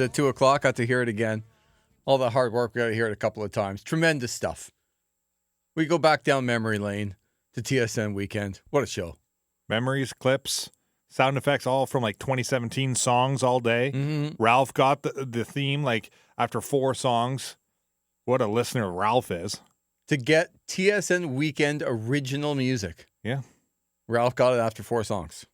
At 2 o'clock, got to hear it again. All the hard work, we got to hear it a couple of times. Tremendous stuff. We go back down memory lane to TSN weekend. What a show. Memories, clips, sound effects, all from like 2017 songs all day. Mm-hmm. Ralph got the theme like after 4 songs. What a listener Ralph is. To get TSN weekend original music. Yeah. Ralph got it after 4 songs.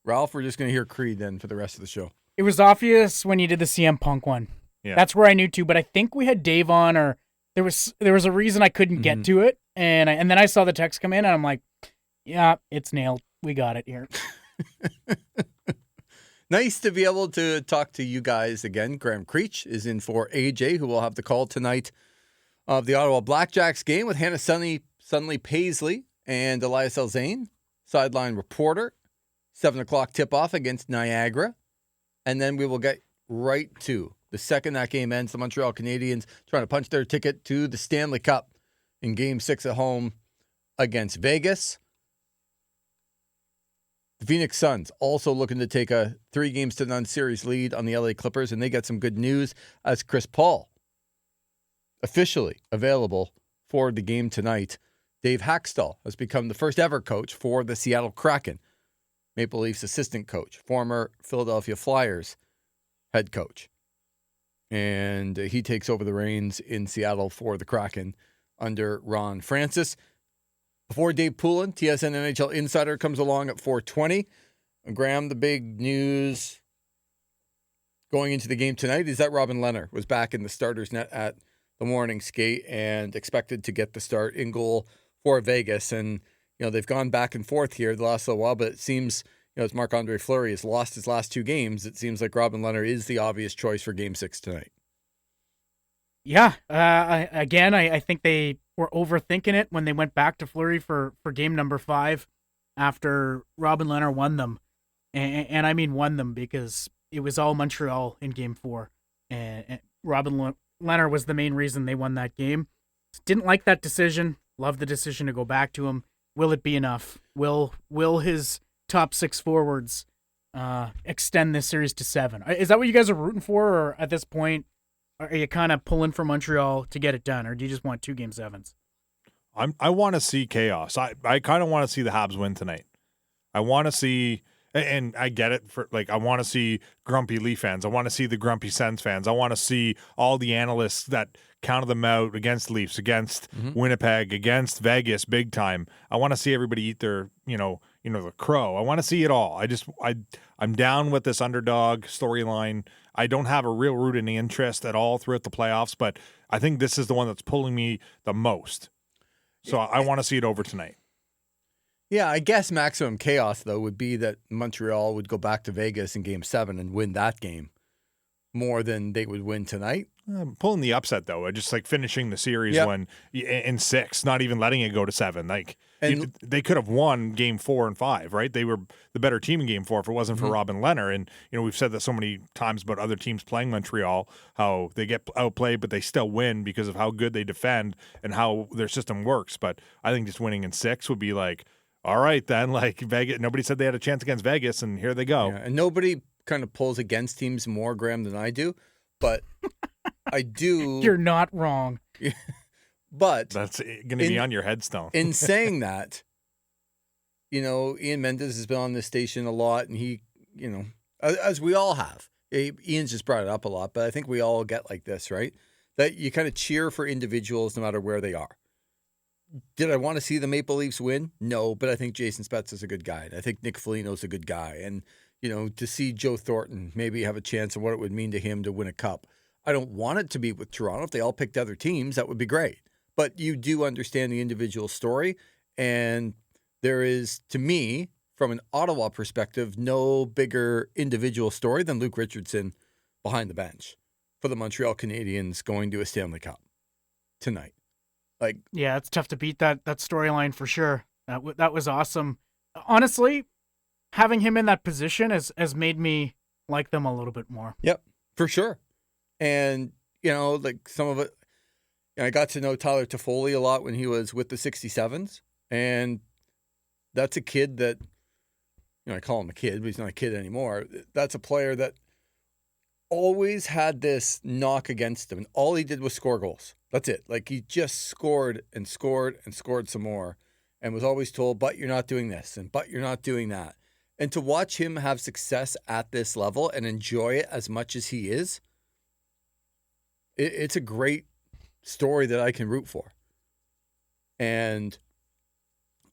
Ralph, we're just going to hear Creed then for the rest of the show. It was obvious when you did the CM Punk one. Yeah. That's where I knew too, but I think we had Dave on, or there was a reason I couldn't get to it, and then I saw the text come in, and I'm like, yeah, it's nailed. We got it here. Nice to be able to talk to you guys again. Graham Creech is in for AJ, who will have the call tonight of the Ottawa Blackjacks game with Hannah Sunley Paisley and Elias Elzane, sideline reporter. 7 o'clock tip-off against Niagara. And then we will get right to the second that game ends. The Montreal Canadiens trying to punch their ticket to the Stanley Cup in Game 6 at home against Vegas. The Phoenix Suns also looking to take a 3-0 series lead on the LA Clippers, and they get some good news as Chris Paul officially available for the game tonight. Dave Haxtell has become the first ever coach for the Seattle Kraken. Maple Leafs assistant coach, former Philadelphia Flyers head coach. And he takes over the reins in Seattle for the Kraken under Ron Francis. Before Dave Poulin, TSN NHL Insider, comes along at 4:20. Graham, the big news going into the game tonight is that Robin Lehner was back in the starter's net at the morning skate and expected to get the start in goal for Vegas. And they've gone back and forth here the last little while, but it seems, as Marc-Andre Fleury has lost his last 2 games, it seems like Robin Lehner is the obvious choice for Game 6 tonight. Yeah. I think they were overthinking it when they went back to Fleury for game number 5 after Robin Lehner won them. And I mean won them because it was all Montreal in Game 4. And Robin Lehner was the main reason they won that game. Didn't like that decision. Loved the decision to go back to him. Will it be enough? Will his top 6 forwards extend this series to 7? Is that what you guys are rooting for, or at this point, are you kind of pulling for Montreal to get it done, or do you just want 2 Game 7s? I want to see chaos. I kind of want to see the Habs win tonight. I want to see, and I get it, I want to see grumpy Leaf fans. I want to see the grumpy Sens fans. I want to see all the analysts that counted them out against Leafs, against Winnipeg, against Vegas, big time. I want to see everybody eat their, the crow. I want to see it all. I'm down with this underdog storyline. I don't have a real rooting interest at all throughout the playoffs, but I think this is the one that's pulling me the most. So I want to see it over tonight. Yeah, I guess maximum chaos, though, would be that Montreal would go back to Vegas in Game 7 and win that game more than they would win tonight. I'm pulling the upset, though. Just like finishing the series when in 6, not even letting it go to 7. They could have won Game 4 and 5, right? They were the better team in Game 4 if it wasn't for Robin Lehner. And we've said that so many times about other teams playing Montreal, how they get outplayed, but they still win because of how good they defend and how their system works. But I think just winning in 6 would be like, all right, then, Vegas. Nobody said they had a chance against Vegas, and here they go. Yeah, and nobody kind of pulls against teams more, Graham, than I do. But I do. You're not wrong. But that's going to be on your headstone. In saying that, Ian Mendes has been on this station a lot, and he, as we all have. Ian's just brought it up a lot, but I think we all get like this, right? That you kind of cheer for individuals no matter where they are. Did I want to see the Maple Leafs win? No, but I think Jason Spezza is a good guy. And I think Nick Foligno's a good guy. And, to see Joe Thornton maybe have a chance of what it would mean to him to win a cup. I don't want it to be with Toronto. If they all picked other teams, that would be great. But you do understand the individual story. And there is, to me, from an Ottawa perspective, no bigger individual story than Luke Richardson behind the bench for the Montreal Canadiens going to a Stanley Cup tonight. Yeah, it's tough to beat that storyline for sure. That was awesome. Honestly, having him in that position has made me like them a little bit more. Yep, for sure. And, some of it, I got to know Tyler Toffoli a lot when he was with the 67s. And that's a kid that I call him a kid, but he's not a kid anymore. That's a player that always had this knock against him, and all he did was score goals. That's it. Like, he just scored and scored and scored some more, and was always told, but you're not doing this, and but you're not doing that. And to watch him have success at this level and enjoy it as much as he is, it's a great story that I can root for. And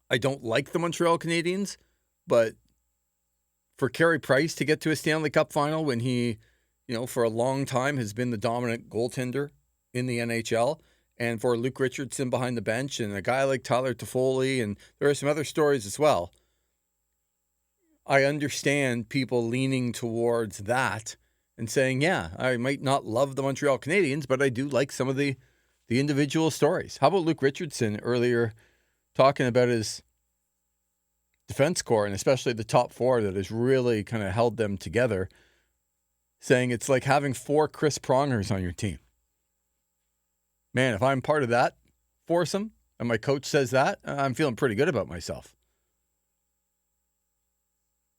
I don't like the Montreal Canadiens, but for Carey Price to get to a Stanley Cup final when he, for a long time has been the dominant goaltender in the NHL, and for Luke Richardson behind the bench and a guy like Tyler Toffoli, and there are some other stories as well. I understand people leaning towards that and saying, yeah, I might not love the Montreal Canadiens, but I do like some of the individual stories. How about Luke Richardson earlier talking about his defense core, and especially the top four that has really kind of held them together, saying it's like having 4 Chris Prongers on your team. Man, if I'm part of that foursome and my coach says that, I'm feeling pretty good about myself.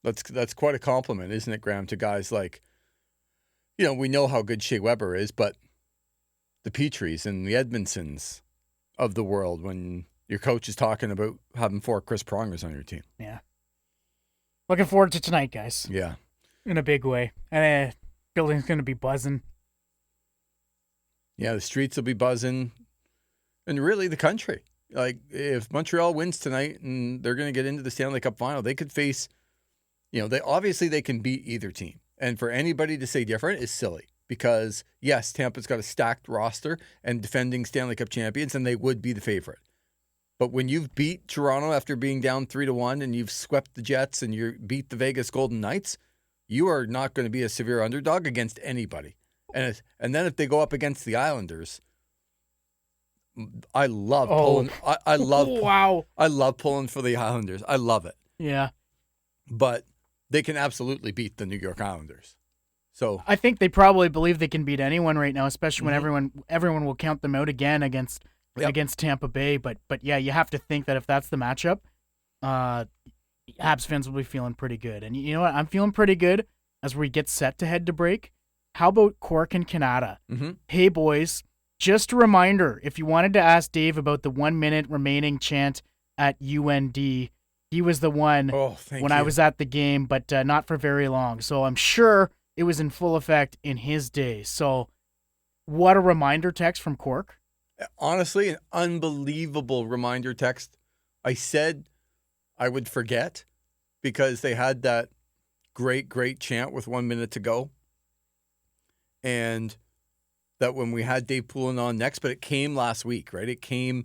That's quite a compliment, isn't it, Graham, to guys like, we know how good Shea Weber is, but the Petries and the Edmondsons of the world, when your coach is talking about having 4 Chris Prongers on your team. Yeah. Looking forward to tonight, guys. Yeah. In a big way. And building's going to be buzzing. Yeah, the streets will be buzzing. And really the country. Like, if Montreal wins tonight and they're going to get into the Stanley Cup final, they could face, they can beat either team. And for anybody to say different is silly. Because, yes, Tampa's got a stacked roster and defending Stanley Cup champions, and they would be the favorite. But when you've beat Toronto after being down 3-1 and you've swept the Jets and you beat the Vegas Golden Knights, you are not going to be a severe underdog against anybody. And then if they go up against the Islanders, I love pulling. I love. Wow. I love pulling for the Islanders. I love it. Yeah. But they can absolutely beat the New York Islanders. So I think they probably believe they can beat anyone right now, especially when everyone will count them out again against Tampa Bay. But yeah, you have to think that if that's the matchup, Habs fans will be feeling pretty good. And you know what? I'm feeling pretty good as we get set to head to break. How about Cork and Canada? Mm-hmm. Hey, boys, just a reminder, if you wanted to ask Dave about the 1 minute remaining chant at UND, he was the one when I was at the game, but not for very long. So I'm sure it was in full effect in his day. So what a reminder text from Cork. Honestly, an unbelievable reminder text. I said I would forget because they had that great, great chant with 1 minute to go. And that when we had Dave Poulin on next, but it came last week, right? It came,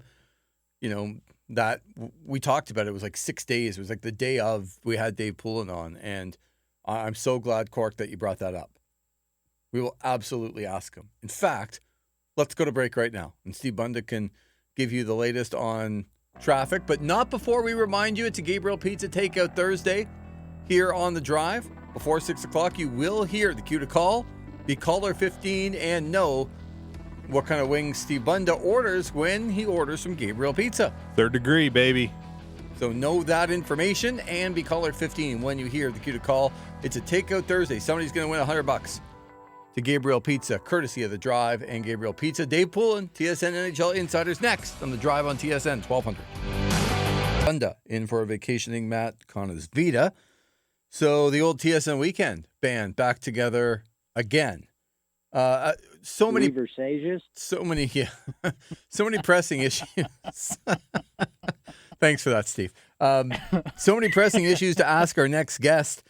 that we talked about it. It was like 6 days. It was like the day of we had Dave Poulin on. And I'm so glad, Cork, that you brought that up. We will absolutely ask him. In fact, let's go to break right now. And Steve Bunda can give you the latest on traffic, but not before we remind you it's a Gabriel Pizza Takeout Thursday here on The Drive. Before 6 o'clock, you will hear the cue to call, be caller 15, and know what kind of wings Steve Bunda orders when he orders from Gabriel Pizza. 3rd degree, baby. So know that information and be caller 15 when you hear the cue to call. It's a Takeout Thursday. Somebody's going to win $100 to Gabriel Pizza, courtesy of The Drive and Gabriel Pizza. Dave Poulin, TSN NHL Insiders next on The Drive on TSN 1200. Bunda in for a vacationing Matt Conazvita. So the old TSN weekend band back together again. So many pressing issues. Thanks for that, Steve. So many pressing issues to ask our next guest.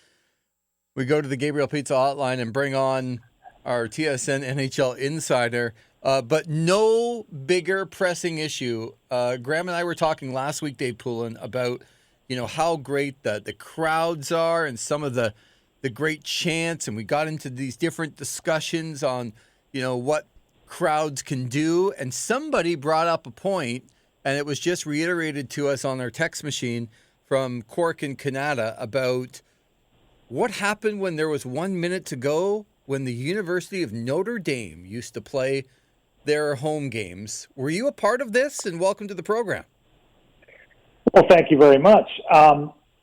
We go to the Gabriel Pizza hotline and bring on our TSN NHL insider, but no bigger pressing issue. Graham and I were talking last week, Dave Poulin, about how great the crowds are and some of the great chants, and we got into these different discussions on what crowds can do, and somebody brought up a point, and it was just reiterated to us on our text machine from Cork and Canada about what happened when there was 1 minute to go when the University of Notre Dame used to play their home games. Were you a part of this? And welcome to the program. Well, thank you very much.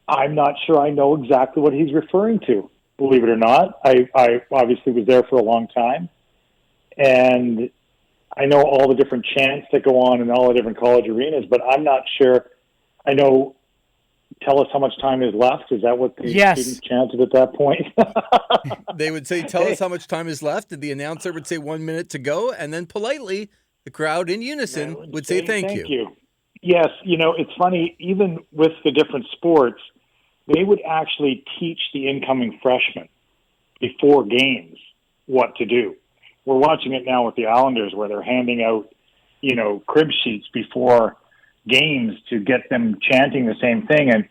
I'm not sure I know exactly what he's referring to. Believe it or not, I obviously was there for a long time, and I know all the different chants that go on in all the different college arenas, but I'm not sure. I know, tell us how much time is left. Is that what the Yes. students chanted at that point? They would say, tell us how much time is left. And the announcer would say 1 minute to go. And then politely, the crowd in unison would say thank you. Yes, it's funny, even with the different sports, they would actually teach the incoming freshmen before games what to do. We're watching it now with the Islanders where they're handing out, crib sheets before games to get them chanting the same thing. And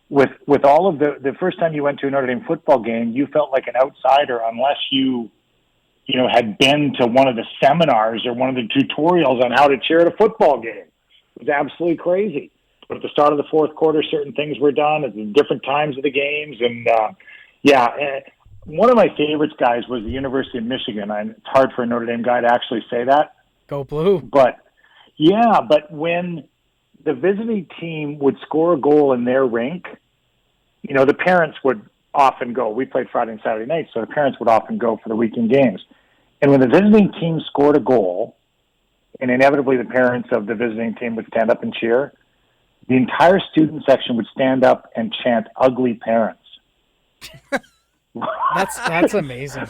with all of the first time you went to a Notre Dame football game, you felt like an outsider unless you had been to one of the seminars or one of the tutorials on how to cheer at a football game. It was absolutely crazy. But at the start of the fourth quarter, certain things were done at the different times of the games. And, one of my favorites, guys, was the University of Michigan. It's hard for a Notre Dame guy to actually say that. Go Blue. But when the visiting team would score a goal in their rink, the parents would often go. We played Friday and Saturday nights, so the parents would often go for the weekend games. And when the visiting team scored a goal, and inevitably the parents of the visiting team would stand up and cheer, the entire student section would stand up and chant "ugly parents." That's amazing.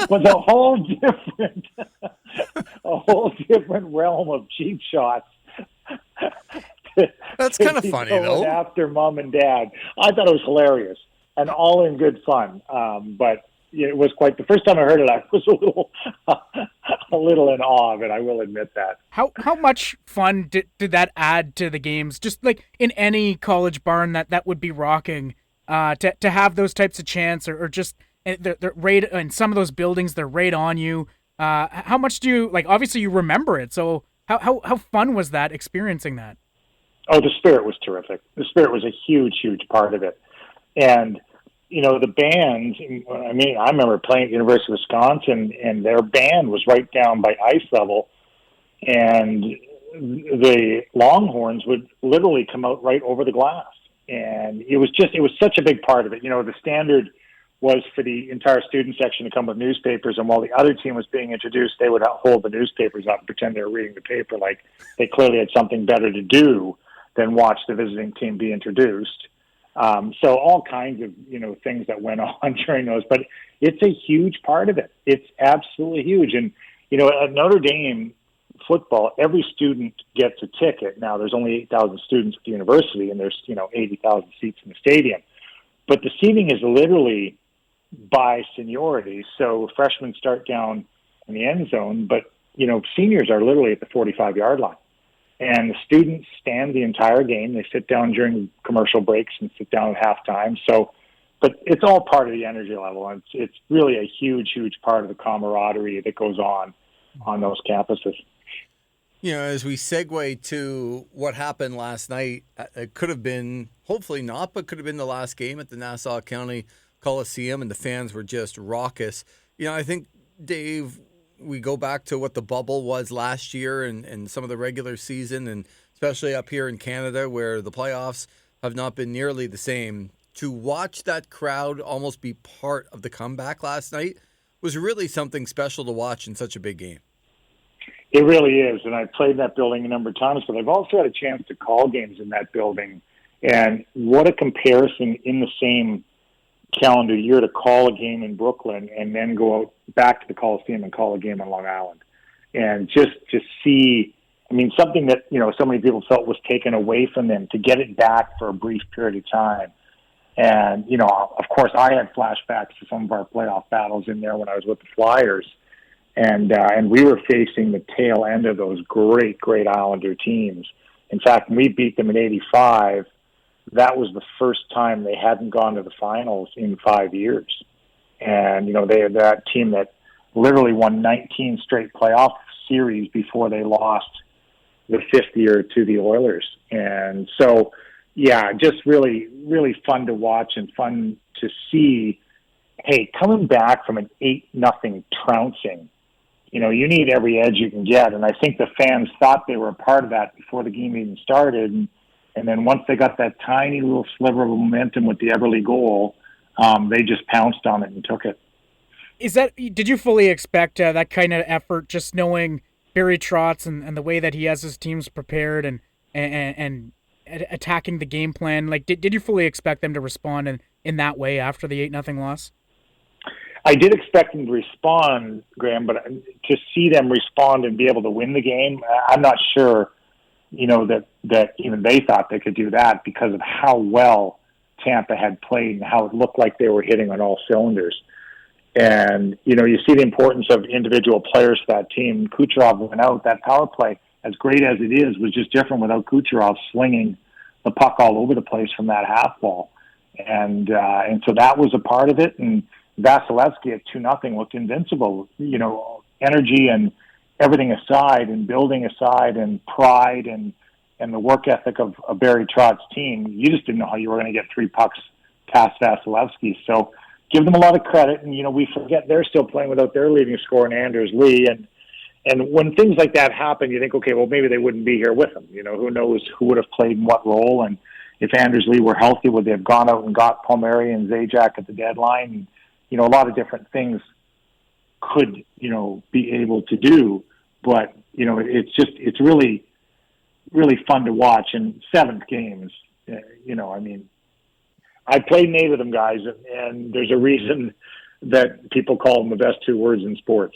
was a whole different realm of cheap shots. That's kind of funny, though. After mom and dad, I thought it was hilarious and all in good fun. But it was quite the first time I heard it. I was a little in awe of it. I will admit that. How much fun did that add to the games? Just like in any college barn that would be rocking, to have those types of chants or just they're right in some of those buildings. They're right on you. How much do you like? Obviously, you remember it. So how fun was that experiencing that? Oh, the spirit was terrific. The spirit was a huge, huge part of it, and the bands. I mean, I remember playing at the University of Wisconsin, and their band was right down by ice level, and the Longhorns would literally come out right over the glass, and it was such a big part of it. The standard was for the entire student section to come with newspapers, and while the other team was being introduced, they would hold the newspapers up and pretend they were reading the paper, like they clearly had something better to do than watch the visiting team be introduced. So all kinds of, things that went on during those, but it's a huge part of it. It's absolutely huge. And, at Notre Dame football, every student gets a ticket. Now there's only 8,000 students at the university and there's, 80,000 seats in the stadium, but the seating is literally by seniority. So freshmen start down in the end zone, but, seniors are literally at the 45-yard line. And the students stand the entire game. They sit down during commercial breaks and sit down at halftime. So, but it's all part of the energy level. And it's really a huge, huge part of the camaraderie that goes on those campuses. As we segue to what happened last night, it could have been, hopefully not, but could have been the last game at the Nassau County Coliseum, and the fans were just raucous. I think, Dave, we go back to what the bubble was last year and some of the regular season, and especially up here in Canada where the playoffs have not been nearly the same. To watch that crowd almost be part of the comeback last night was really something special to watch in such a big game. It really is, and I've played in that building a number of times, but I've also had a chance to call games in that building, and what a comparison in the same calendar year to call a game in Brooklyn and then go out back to the Coliseum and call a game on Long Island. And just to see, something that, so many people felt was taken away from them, to get it back for a brief period of time. And, of course, I had flashbacks to some of our playoff battles in there when I was with the Flyers. And we were facing the tail end of those great, great Islander teams. In fact, when we beat them in '85, that was the first time they hadn't gone to the finals in 5 years. And, they had that team that literally won 19 straight playoff series before they lost the fifth year to the Oilers. And so, yeah, just really, really fun to watch and fun to see, hey, coming back from an 8-0 trouncing, you need every edge you can get. And I think the fans thought they were a part of that before the game even started. And And then once they got that tiny little sliver of momentum with the Everly goal, they just pounced on it and took it. Did you fully expect that kind of effort, just knowing Barry Trotz and the way that he has his teams prepared and attacking the game plan? Like, did you fully expect them to respond in that way after the 8-0 loss? I did expect them to respond, Graham, but to see them respond and be able to win the game, I'm not sure, that even they thought they could do that because of how well Tampa had played and how it looked like they were hitting on all cylinders. And, you see the importance of individual players for that team. Kucherov went out. That power play, as great as it is, was just different without Kucherov slinging the puck all over the place from that half ball. And so that was a part of it. And Vasilevsky at 2-0 looked invincible. Energy and everything aside, and building aside, and pride and the work ethic of Barry Trotz's team, you just didn't know how you were going to get 3 pucks past Vasilevsky. So give them a lot of credit. And, we forget they're still playing without their leading scorer, Anders Lee. And when things like that happen, you think, okay, well, maybe they wouldn't be here with him. Who knows who would have played in what role. And if Anders Lee were healthy, would they have gone out and got Palmieri and Zajac at the deadline? A lot of different things could, be able to do. But, it's really, really fun to watch. And 7th games, I played 8 of them, guys, and there's a reason that people call them the best 2 words in sports.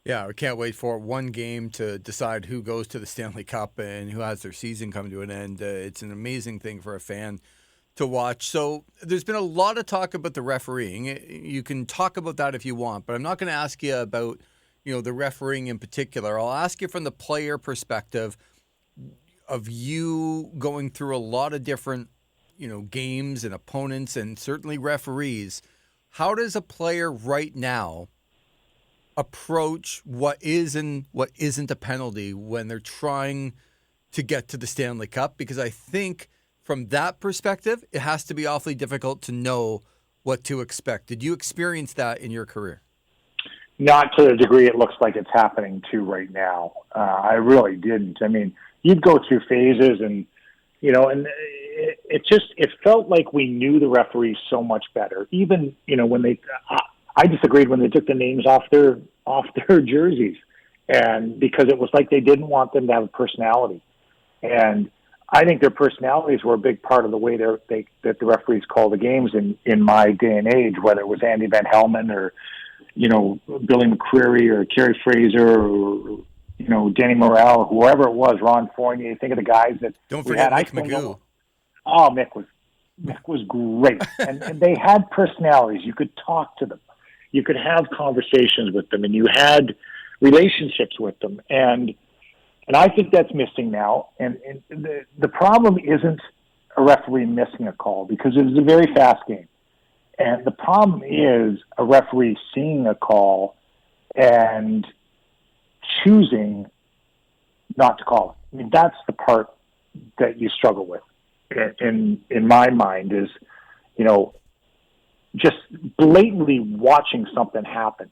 Yeah, we can't wait for one game to decide who goes to the Stanley Cup and who has their season come to an end. It's an amazing thing for a fan to watch. So there's been a lot of talk about the refereeing. You can talk about that if you want, but I'm not going to ask you about, the refereeing in particular. I'll ask you from the player perspective of you going through a lot of different, games and opponents and certainly referees. How does a player right now approach what is and what isn't a penalty when they're trying to get to the Stanley Cup? Because I think from that perspective, it has to be awfully difficult to know what to expect. Did you experience that in your career? Not to the degree it looks like it's happening to right now. I really didn't. I mean, you'd go through phases and it felt like we knew the referees so much better. Even, when I disagreed when they took the names off their jerseys, and because it was like they didn't want them to have a personality. And I think their personalities were a big part of the way that the referees call the games in my day and age, whether it was Andy Van Helmen or, Billy McCreary or Kerry Fraser or, Denny Morrell, whoever it was, Ron Fournier. Think of the guys that don't forget Mick Magoo. Oh, Mick was great. and they had personalities. You could talk to them. You could have conversations with them, and you had relationships with them. And I think that's missing now. And the problem isn't a referee missing a call, because it is a very fast game. And the problem is a referee seeing a call and choosing not to call it. I mean, that's the part that you struggle with in my mind is, just blatantly watching something happen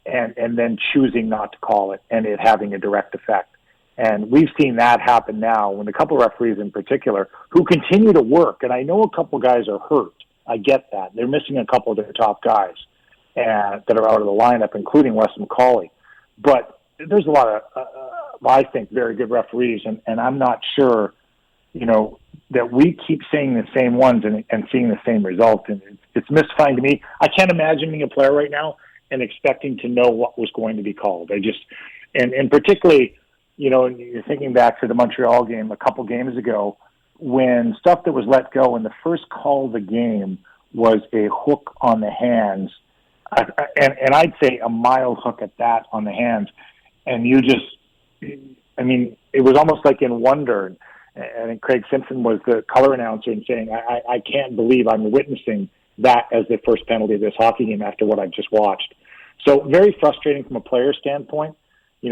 and then choosing not to call it and it having a direct effect. And we've seen that happen now when a couple of referees in particular who continue to work. And I know a couple guys are hurt. I get that. They're missing a couple of their top guys that are out of the lineup, including Wes McCauley. But there's a lot of, I think, very good referees. And I'm not sure, that we keep saying the same ones and seeing the same results. And it's mystifying to me. I can't imagine being a player right now and expecting to know what was going to be called. And particularly, you're thinking back to the Montreal game a couple games ago when stuff that was let go, and the first call of the game was a hook on the hands, and I'd say a mild hook at that on the hands. And it was almost like in wonder. And Craig Simpson was the color announcer and saying, I can't believe I'm witnessing that as the first penalty of this hockey game after what I've just watched. So very frustrating from a player standpoint.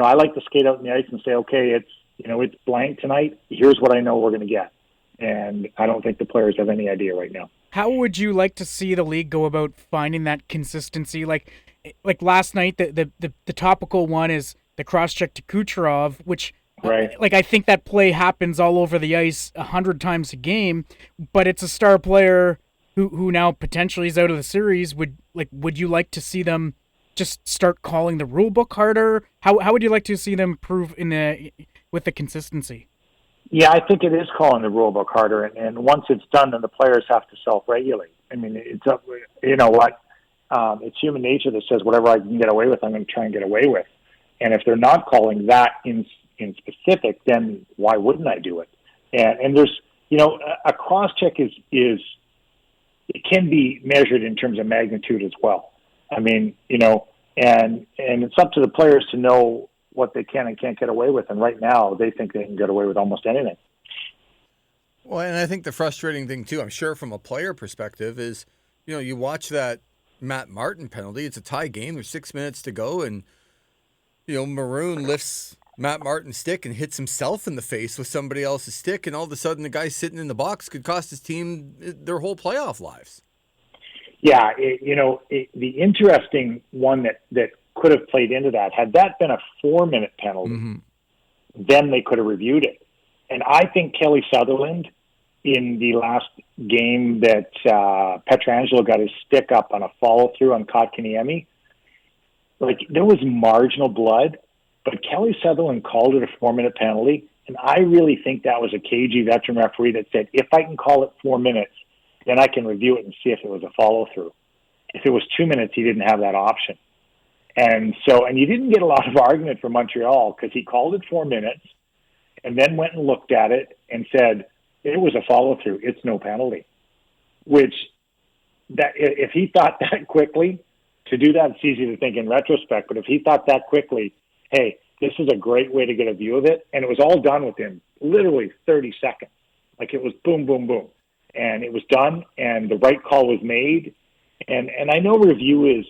I like to skate out in the ice and say, okay, it's blank tonight. Here's what I know we're going to get. And I don't think the players have any idea right now. How would you like to see the league go about finding that consistency? Like last night, the topical one is the cross-check to Kucherov, which Right. Like, I think that play happens all over the ice 100 times a game, but it's a star player who now potentially is out of the series. Would you like to see them just start calling the rule book harder? How would you like to see them improve with the consistency? Yeah, I think it is calling the rule book harder, and once it's done, then the players have to self-regulate. I mean, it's up. You know what? It's human nature that says whatever I can get away with, I'm going to try and get away with. And if they're not calling that in specific, then why wouldn't I do it? And there's, a cross check is it can be measured in terms of magnitude as well. I mean, and it's up to the players to know what they can and can't get away with. And right now, they think they can get away with almost anything. Well, and I think the frustrating thing too, I'm sure from a player perspective, is you watch that Matt Martin penalty. It's a tie game. There's 6 minutes to go, and Maroon lifts Matt Martin's stick and hits himself in the face with somebody else's stick, and all of a sudden the guy sitting in the box could cost his team their whole playoff lives. Yeah, the interesting one that could have played into that, had that been a 4-minute penalty, then they could have reviewed it. And I think Kelly Sutherland, in the last game that Pietrangelo got his stick up on a follow-through on Kotkaniemi, there was marginal blood, but Kelly Sutherland called it a 4-minute penalty, and I really think that was a cagey veteran referee that said, if I can call it 4 minutes, then I can review it and see if it was a follow-through. If it was 2 minutes, he didn't have that option. And you didn't get a lot of argument from Montreal because he called it 4 minutes and then went and looked at it and said, it was a follow-through, it's no penalty. Which, that if he thought that quickly, to do that, it's easy to think in retrospect, but if he thought that quickly, hey, this is a great way to get a view of it, and it was all done within literally 30 seconds. It was boom, boom, boom. And it was done, and the right call was made. And I know review is,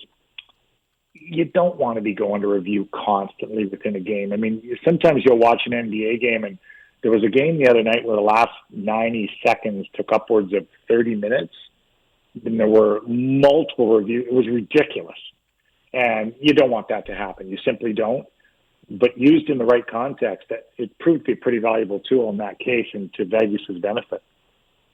you don't want to be going to review constantly within a game. I mean, sometimes you'll watch an NBA game, and there was a game the other night where the last 90 seconds took upwards of 30 minutes, and there were multiple reviews. It was ridiculous. And you don't want that to happen. You simply don't. But used in the right context, it proved to be a pretty valuable tool in that case and to Vegas' benefit.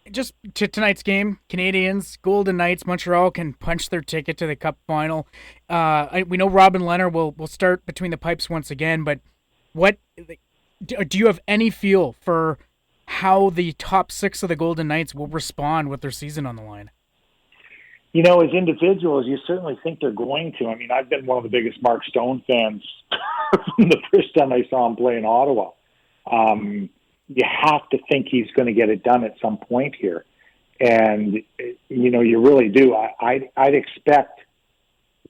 Just to tonight's game, Canadiens, Golden Knights, Montreal can punch their ticket to the Cup final. We know Robin Lehner will start between the pipes once again, but do you have any feel for how the top 6 of the Golden Knights will respond with their season on the line? As individuals, you certainly think they're going to. I mean, I've been one of the biggest Mark Stone fans from the first time I saw him play in Ottawa. You have to think he's going to get it done at some point here. And, you really do. I'd expect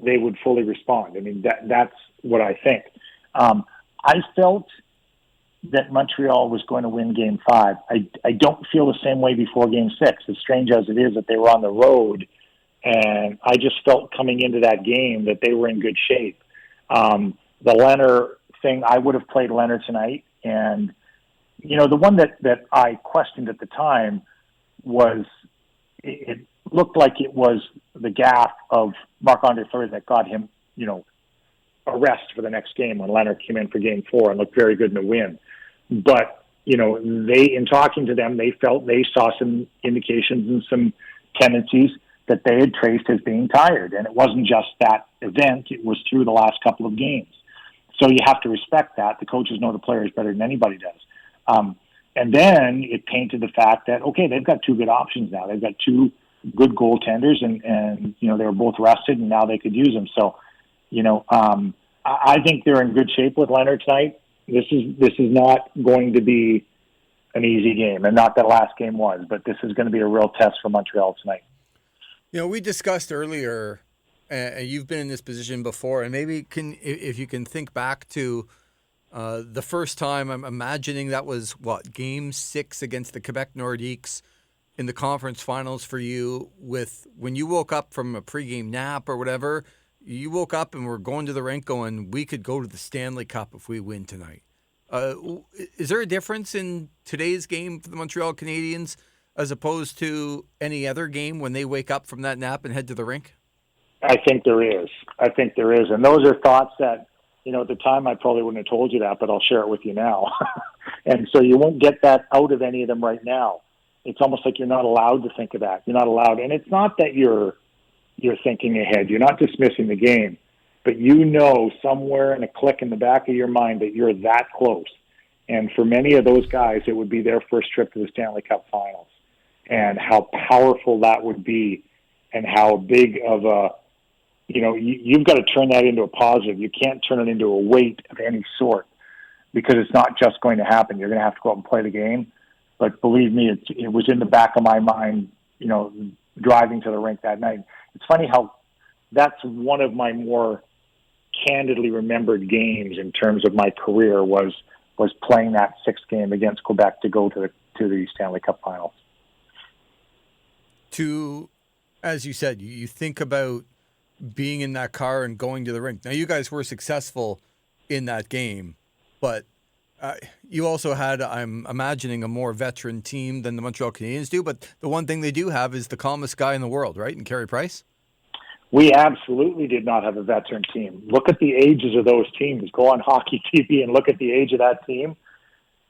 they would fully respond. I mean, that's what I think. I felt that Montreal was going to win Game 5. I don't feel the same way before Game 6, as strange as it is that they were on the road. And I just felt coming into that game that they were in good shape. The Leonard thing, I would have played Leonard tonight. And, the one that I questioned at the time was it looked like it was the gaffe of Marc-Andre Fleury that got him, a rest for the next game when Leonard came in for Game 4 and looked very good in the win. But, in talking to them, they felt they saw some indications and some tendencies that they had traced as being tired. And it wasn't just that event, it was through the last couple of games. So you have to respect that. The coaches know the players better than anybody does. And then it painted the fact that, okay, they've got 2 good options now. They've got 2 good goaltenders and they were both rested and now they could use them. So, I think they're in good shape with Leonard tonight. This is not going to be an easy game, and not that last game was, but this is going to be a real test for Montreal tonight. We discussed earlier, and you've been in this position before, and maybe if you can think back to the first time, I'm imagining that was, Game 6 against the Quebec Nordiques in the conference finals for you, when you woke up from a pregame nap or whatever, you woke up and were going to the rink going, we could go to the Stanley Cup if we win tonight. Is there a difference in today's game for the Montreal Canadiens as opposed to any other game when they wake up from that nap and head to the rink? I think there is. And those are thoughts that at the time I probably wouldn't have told you that, but I'll share it with you now. And so you won't get that out of any of them right now. It's almost like you're not allowed to think of that. You're not allowed. And it's not that you're thinking ahead. You're not dismissing the game, but somewhere in a click in the back of your mind that you're that close. And for many of those guys, it would be their first trip to the Stanley Cup Finals, and how powerful that would be, and how big of a, you've got to turn that into a positive. You can't turn it into a weight of any sort, because it's not just going to happen. You're going to have to go out and play the game. But believe me, it was in the back of my mind, driving to the rink that night. It's funny how that's one of my more candidly remembered games in terms of my career was playing that sixth game against Quebec to go to the Stanley Cup Finals. As you said, you think about being in that car and going to the rink. Now, you guys were successful in that game, but you also had, I'm imagining, a more veteran team than the Montreal Canadiens do. But the one thing they do have is the calmest guy in the world, right? And Carey Price. We absolutely did not have a veteran team. Look at the ages of those teams. Go on Hockey TV and look at the age of that team.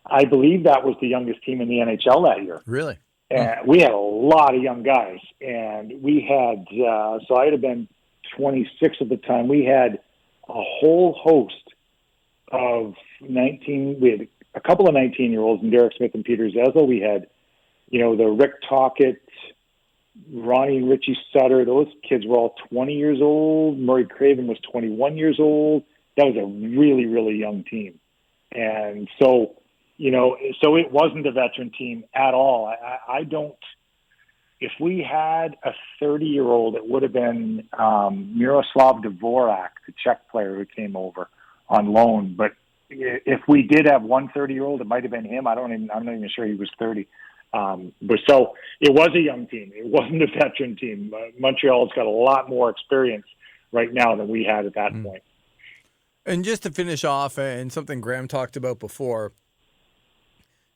I believe that was the youngest team in the NHL that year. Really? And we had a lot of young guys. And we had, so I'd have been 26 at the time. We had a whole host of we had a couple of 19-year-olds, and Derek Smith and Peter Zezel. We had, the Rick Tocchet, Ronnie and Richie Sutter. Those kids were all 20 years old. Murray Craven was 21 years old. That was a really, really young team. And so, so it wasn't a veteran team at all. I don't, if we had a 30-year-old, it would have been Miroslav Dvorak, the Czech player who came over on loan. But if we did have one 30-year-old, it might have been him. I'm not even sure he was 30. But so it was a young team. It wasn't a veteran team. Montreal's got a lot more experience right now than we had at that point. And just to finish off, and something Graham talked about before,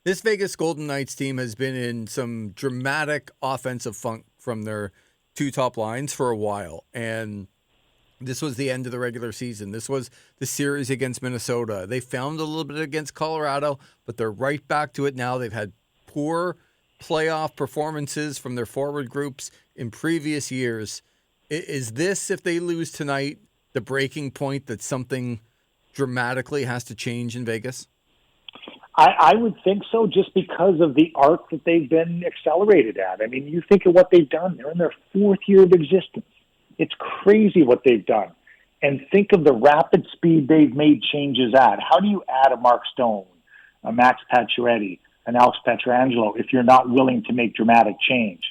this Vegas Golden Knights team has been in some dramatic offensive funk from their two top lines for a while. And this was the end of the regular season. This was the series against Minnesota. They found a little bit against Colorado, but they're right back to it now. They've had poor playoff performances from their forward groups in previous years. Is this, if they lose tonight, the breaking point that something dramatically has to change in Vegas? I would think so, just because of the arc that they've been accelerated at. I mean, you think of what they've done. They're in their fourth year of existence. It's crazy what they've done. And think of the rapid speed they've made changes at. How do you add a Mark Stone, a Max Pacioretty, an Alex Pietrangelo if you're not willing to make dramatic change?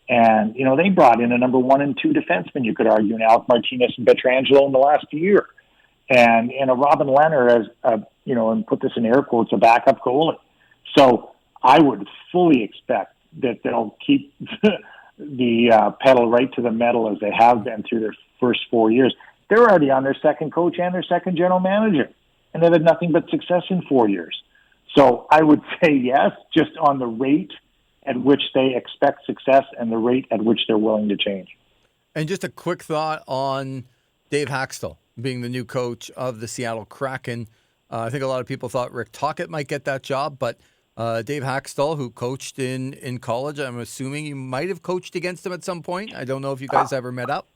And, they brought in a number 1 and 2 defenseman, you could argue, in Alec Martinez and Pietrangelo in the last year. And a Robin Lehner as, and put this in air quotes, a backup goalie. So I would fully expect that they'll keep the pedal right to the metal as they have been through their first 4 years. They're already on their second coach and their second general manager, and they've had nothing but success in 4 years. So I would say yes, just on the rate at which they expect success and the rate at which they're willing to change. And just a quick thought on Dave Hakstol being the new coach of the Seattle Kraken. I think a lot of people thought Rick Tocchet might get that job, but Dave Hakstol, who coached in college, I'm assuming you might have coached against him at some point. I don't know if you guys ever met up.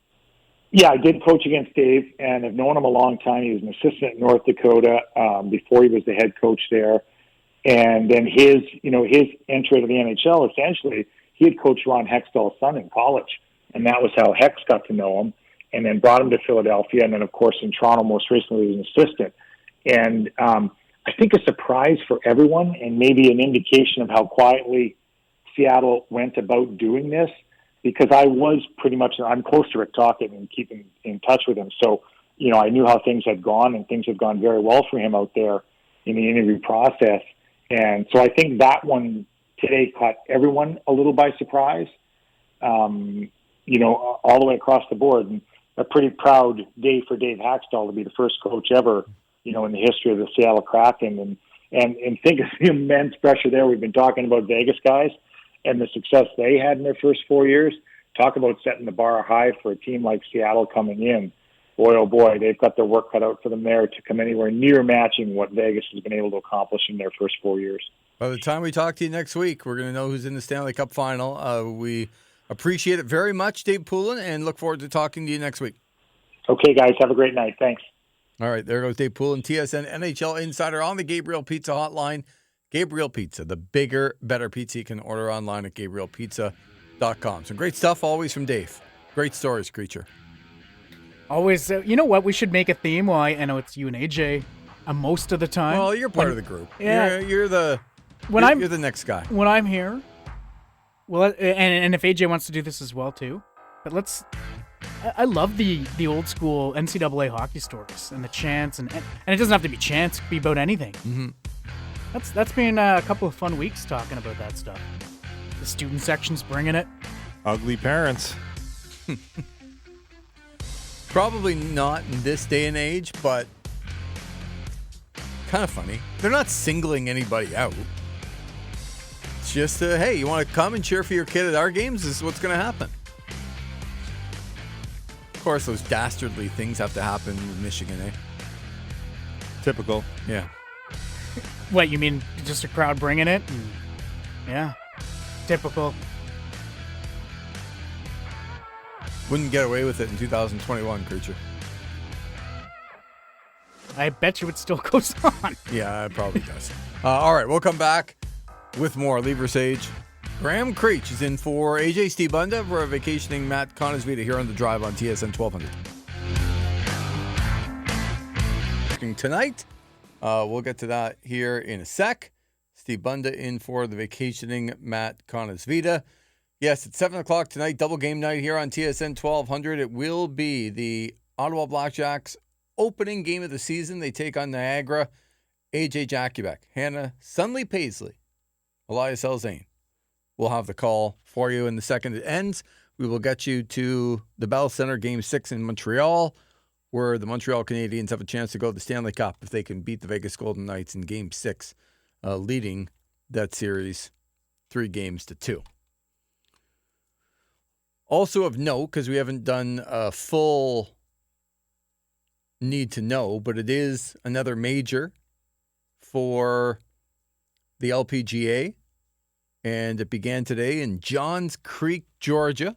Yeah, I did coach against Dave, and I've known him a long time. He was an assistant in North Dakota before he was the head coach there. And then his entry to the NHL, essentially, he had coached Ron Hextall's son in college, and that was how Hex got to know him, and then brought him to Philadelphia, and then, of course, in Toronto most recently as an assistant. And I think a surprise for everyone, and maybe an indication of how quietly Seattle went about doing this, because I'm close to Rick Tocchet and keeping in touch with him. So, I knew how things had gone, and things have gone very well for him out there in the interview process. And so I think that one today caught everyone a little by surprise, all the way across the board. And a pretty proud day for Dave Hakstol to be the first coach ever, in the history of the Seattle Kraken. And think of the immense pressure there. We've been talking about Vegas guys and the success they had in their first 4 years. Talk about setting the bar high for a team like Seattle coming in. boy, oh boy, they've got their work cut out for them there to come anywhere near matching what Vegas has been able to accomplish in their first 4 years. By the time we talk to you next week, we're going to know who's in the Stanley Cup final. We appreciate it very much, Dave Poulin, and look forward to talking to you next week. Okay, guys, have a great night. Thanks. All right, there goes Dave Poulin, TSN NHL Insider on the Gabriel Pizza Hotline. Gabriel Pizza, the bigger, better pizza you can order online at GabrielPizza.com. Some great stuff always from Dave. Great stories, Creature. Always, you know what? We should make a theme. Well, I know it's you and AJ most of the time. Well, you're part of the group. Yeah. You're the next guy. When I'm here, well, and if AJ wants to do this as well too, but I love the old school NCAA hockey stories and the chants, and it doesn't have to be chants; it could be about anything. Mm-hmm. That's been a couple of fun weeks talking about that stuff. The student section's bringing it. Ugly parents. Probably not in this day and age, but kind of funny. They're not singling anybody out. It's just, hey, you want to come and cheer for your kid at our games? This is what's going to happen. Of course, those dastardly things have to happen in Michigan, eh? Typical. Yeah. What, you mean just a crowd bringing it? Yeah. Typical. Wouldn't get away with it in 2021, Creature. I bet you it still goes on. Yeah, it probably does. All right, we'll come back with more Lever Sage. Graham Creech is in for AJ Stebunda for a vacationing Matt Conisvita here on The Drive on TSN 1200. Tonight, we'll get to that here in a sec. Stebunda in for the vacationing Matt Conisvita. Yes, it's 7 o'clock tonight, double game night here on TSN 1200. It will be the Ottawa Blackjacks opening game of the season. They take on Niagara. AJ Jakubek, Hannah Sunley Paisley, Elias Elzane. We'll have the call for you in the second it ends. We will get you to the Bell Center Game 6 in Montreal, where the Montreal Canadiens have a chance to go to the Stanley Cup if they can beat the Vegas Golden Knights in Game 6, leading that series 3-2. Also of note, because we haven't done a full need to know, but it is another major for the LPGA, and it began today in Johns Creek, Georgia.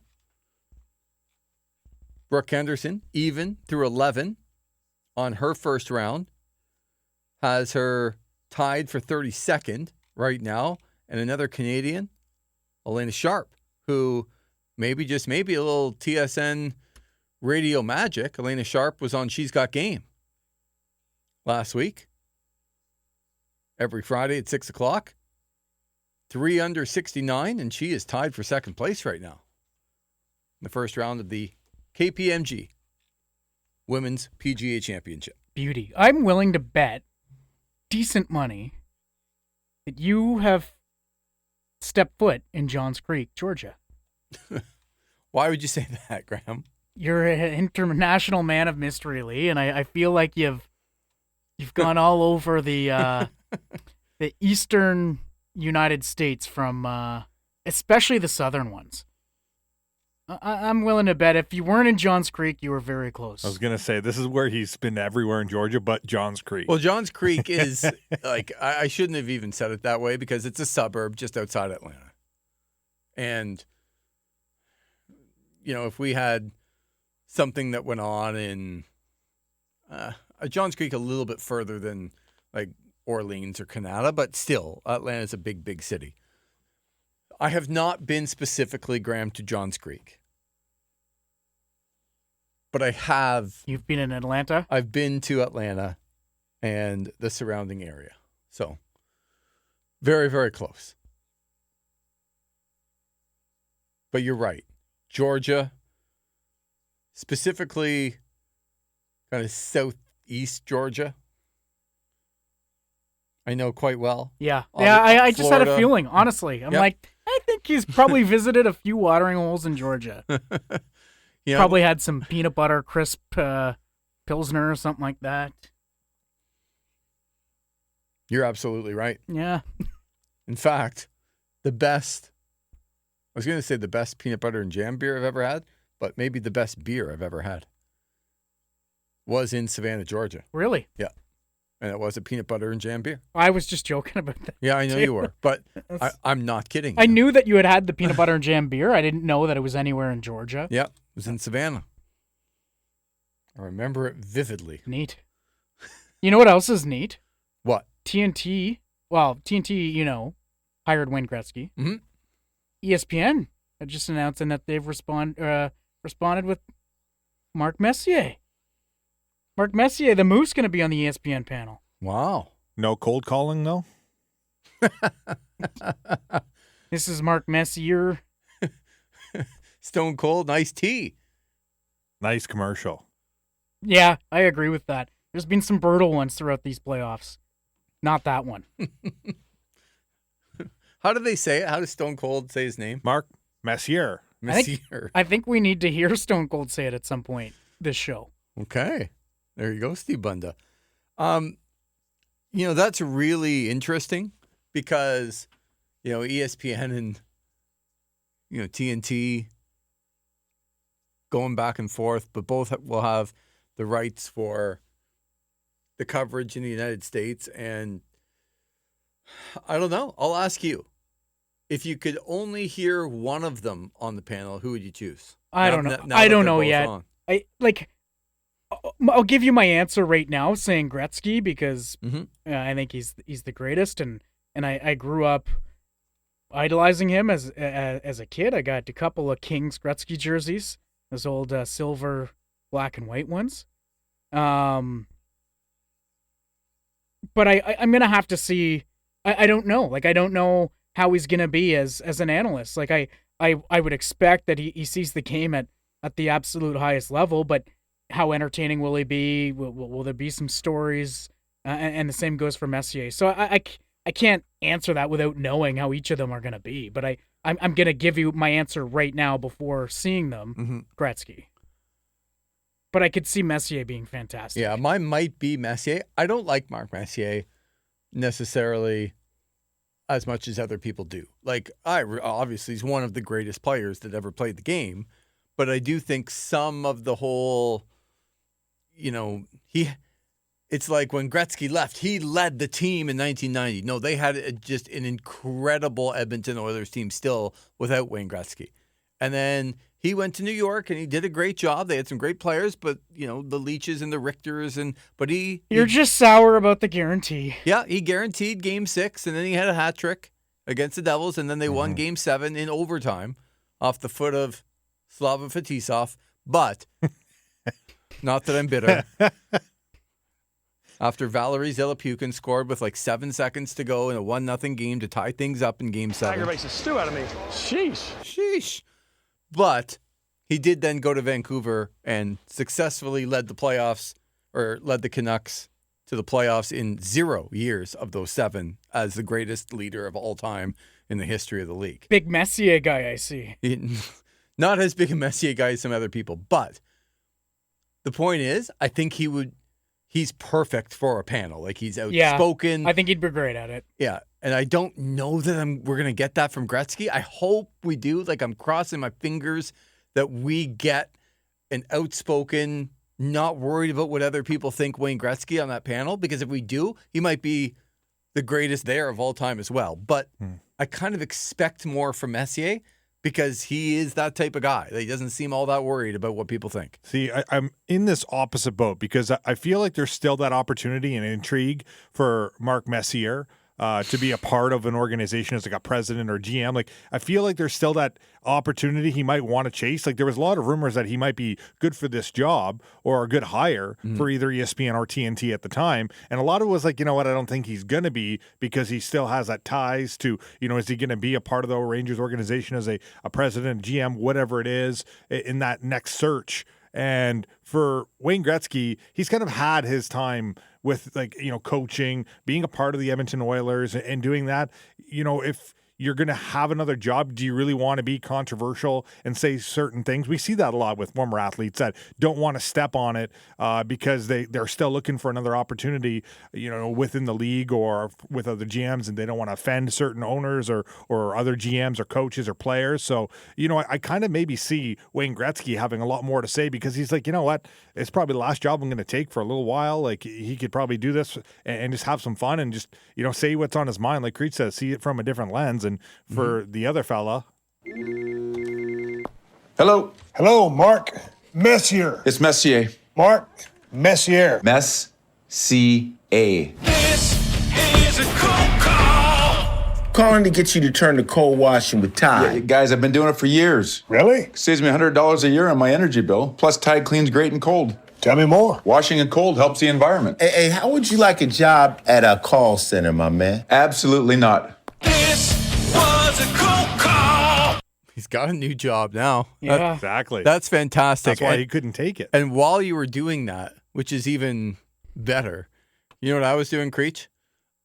Brooke Henderson, even through 11 on her first round, has her tied for 32nd right now, and another Canadian, Elena Sharp, who maybe, just maybe, a little TSN radio magic. Elena Sharp was on She's Got Game last week. Every Friday at 6 o'clock. 3 under 69, and she is tied for second place right now in the first round of the KPMG Women's PGA Championship. Beauty. I'm willing to bet decent money that you have stepped foot in Johns Creek, Georgia. Why would you say that, Graham? You're an international man of mystery, Lee, and I feel like you've gone all over the the eastern United States, from especially the southern ones. I'm willing to bet if you weren't in Johns Creek, you were very close. I was going to say, this is where he's been everywhere in Georgia but Johns Creek. Well, Johns Creek is, like, I shouldn't have even said it that way because it's a suburb just outside Atlanta. And, you know, if we had something that went on in Johns Creek a little bit further than, like, Orleans or Canada, but still, Atlanta's a big, big city. I have not been specifically, Graham, to Johns Creek. But I have. You've been in Atlanta? I've been to Atlanta and the surrounding area. So, very, very close. But you're right. Georgia, specifically kind of southeast Georgia, I know quite well. Yeah. I just had a feeling, honestly. I'm Yep. like, I think he's probably visited a few watering holes in Georgia. You know, Probably had some peanut butter crisp Pilsner or something like that. you're absolutely right. Yeah. In fact, I was going to say the best peanut butter and jam beer I've ever had, but maybe the best beer I've ever had. was in Savannah, Georgia. Really? And it was a peanut butter and jam beer. I was just joking about that. Yeah, I know you were, but I'm not kidding. I you. knew that you had the peanut butter and jam beer. I didn't know that it was anywhere in Georgia. Yeah, it was in Savannah. I remember it vividly. Neat. You know what else is neat? What? TNT. Well, TNT, hired Wayne Gretzky. Mhm. ESPN are just announcing that they've responded with Mark Messier. Mark Messier, the Moose, going to be on the ESPN panel. Wow. No cold calling, though? This is Mark Messier. Stone Cold, nice tea. Nice commercial. Yeah, I agree with that. There's been some brutal ones throughout these playoffs. Not that one. How do they say it? How does Stone Cold say his name? Mark Messier. Messier. I think we need to hear Stone Cold say it at some point this show. Okay. There you go, Steve Bunda. That's really interesting because, ESPN and, TNT going back and forth, but both will have the rights for the coverage in the United States. And I don't know. I'll ask you. If you could only hear one of them on the panel, who would you choose? I don't know. I don't know yet. I'll give you my answer right now, saying Gretzky, because I think he's the greatest, and I grew up idolizing him as a kid. I got a couple of Kings Gretzky jerseys, those old silver, black and white ones. But I'm gonna have to see. I don't know. I don't know how he's gonna be as an analyst. I would expect that he sees the game at the absolute highest level, but how entertaining will he be? Will there be some stories? And the same goes for Messier. So I can't answer that without knowing how each of them are going to be. But I'm going to give you my answer right now before seeing them, Gretzky. But I could see Messier being fantastic. Yeah, mine might be Messier. I don't like Mark Messier necessarily as much as other people do. Obviously, he's one of the greatest players that ever played the game. But I do think some of the whole... it's like when Gretzky left, he led the team in 1990. No, they had just an incredible Edmonton Oilers team still without Wayne Gretzky. And then he went to New York and he did a great job. They had some great players, but the Leaches and the Richters You're just sour about the guarantee. Yeah, he guaranteed Game 6, and then he had a hat trick against the Devils, and then they won Game 7 in overtime off the foot of Slava Fetisov. But not that I'm bitter. After Valerie Zelepukin scored with 7 seconds to go in a 1-0 game to tie things up in Game 7. Aggravates the stew out of me. Sheesh. But he did then go to Vancouver and successfully led the Canucks to the playoffs in 0 years of those 7 as the greatest leader of all time in the history of the league. Big Messier guy, I see. Not as big a Messier guy as some other people, but the point is, I think he's perfect for a panel. He's outspoken. Yeah, I think he'd be great at it. Yeah, and I don't know that we're going to get that from Gretzky. I hope we do. I'm crossing my fingers that we get an outspoken, not worried about what other people think Wayne Gretzky on that panel, because if we do, he might be the greatest there of all time as well. But I kind of expect more from Messier, because he is that type of guy. He doesn't seem all that worried about what people think. See, I'm in this opposite boat because I feel like there's still that opportunity and intrigue for Mark Messier to be a part of an organization as a president or GM. I feel like there's still that opportunity he might want to chase. There was a lot of rumors that he might be good for this job or a good hire for either ESPN or TNT at the time. And a lot of it was I don't think he's going to be, because he still has that ties to, is he going to be a part of the Rangers organization as a president, GM, whatever it is, in that next search. And for Wayne Gretzky, he's kind of had his time with coaching, being a part of the Edmonton Oilers and doing that. If you're going to have another job. Do you really want to be controversial and say certain things? We see that a lot with former athletes that don't want to step on it because they're still looking for another opportunity, within the league or with other GMs, and they don't want to offend certain owners or other GMs or coaches or players. So, I kind of maybe see Wayne Gretzky having a lot more to say because he's like, you know what? It's probably the last job I'm going to take for a little while. Like, he could probably do this and just have some fun and just, say what's on his mind. Like Creech says, see it from a different lens. And for the other fella. Hello. Hello, Mark Messier. It's Messier. Mark Messier. Messier. This is a cold call. Calling to get you to turn to cold washing with Tide. Yeah, guys, I've been doing it for years. Really? Saves me $100 a year on my energy bill. Plus, Tide cleans great and cold. Tell me more. Washing in cold helps the environment. Hey, how would you like a job at a call center, my man? Absolutely not. This was a cold call. He's got a new job now. Yeah. Exactly. That's fantastic. That's why he couldn't take it. And while you were doing that, which is even better, you know what I was doing, Creech?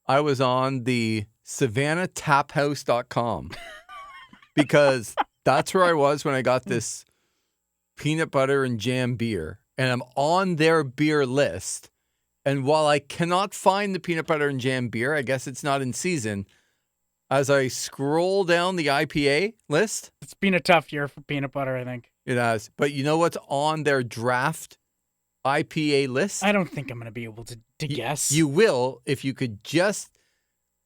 I was on the SavannahTapHouse.com because that's where I was when I got this peanut butter and jam beer. And I'm on their beer list. And while I cannot find the peanut butter and jam beer, I guess it's not in season, as I scroll down the IPA list, It's been a tough year for peanut butter, I think. it has. But you know what's on their draft IPA list? I don't think I'm going to be able to guess. You will if you could just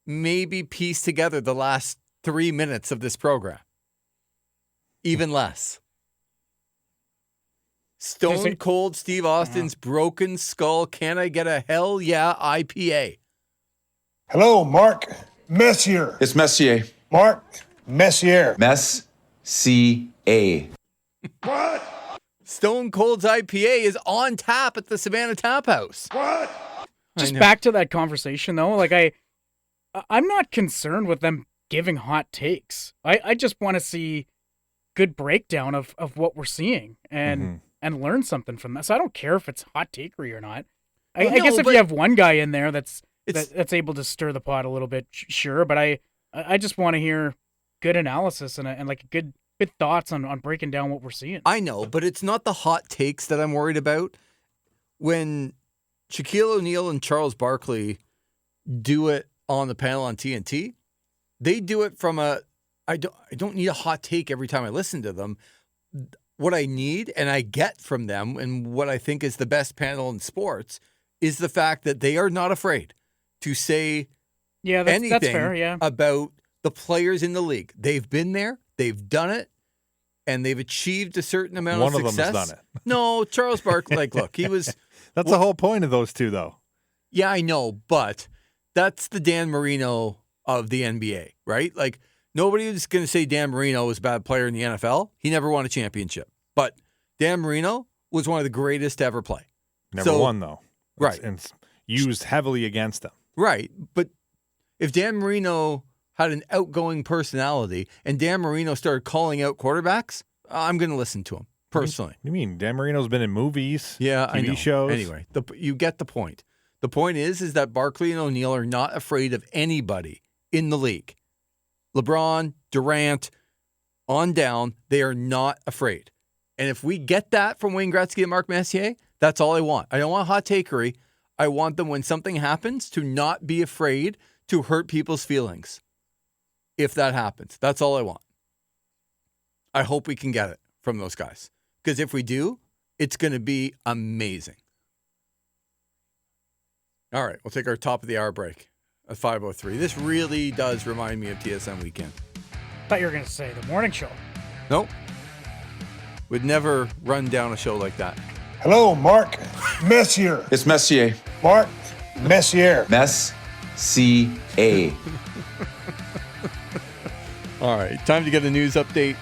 maybe piece together the last 3 minutes of this program. Even less. Stone Cold Steve Austin's Broken Skull. Can I get a hell yeah IPA? Hello, Mark Messier. It's Messier. Mark Messier. Messier. What? Stone Cold's IPA is on tap at the Savannah Tap House. What? Just back to that conversation, though. Like, I'm not concerned with them giving hot takes. I just want to see good breakdown of what we're seeing and learn something from that. So I don't care if it's hot takery or not. I guess if you have one guy in there that's able to stir the pot a little bit, sure. But I just want to hear good analysis and like good thoughts on breaking down what we're seeing. I know, but it's not the hot takes that I'm worried about. When Shaquille O'Neal and Charles Barkley do it on the panel on TNT, they do it from I don't need a hot take every time I listen to them. What I need and I get from them and what I think is the best panel in sports is the fact that they are not afraid to say anything that's fair, yeah. about the players in the league. They've been there, they've done it, and they've achieved a certain amount of success. One of them has done it. No, Charles Barkley, look, he was... That's the whole point of those two, though. Yeah, I know, but that's the Dan Marino of the NBA, right? Like, nobody is going to say Dan Marino was a bad player in the NFL. He never won a championship. But Dan Marino was one of the greatest to ever play. Never won, though. Right. And used heavily against them. Right. But if Dan Marino had an outgoing personality and Dan Marino started calling out quarterbacks, I'm going to listen to him personally. You mean Dan Marino's been in movies, yeah, I know. TV shows? Anyway, you get the point. The point is that Barkley and O'Neal are not afraid of anybody in the league. LeBron, Durant, on down, they are not afraid. And if we get that from Wayne Gretzky and Mark Messier, that's all I want. I don't want hot takery. I want them, when something happens, to not be afraid to hurt people's feelings. If that happens, that's all I want. I hope we can get it from those guys. Because if we do, it's going to be amazing. All right, we'll take our top of the hour break at 5:03. This really does remind me of TSN Weekend. I thought you were going to say the morning show. Nope. Would never run down a show like that. Hello, Mark Messier. It's Messier. Mark Messier. Messier. All right, time to get a news update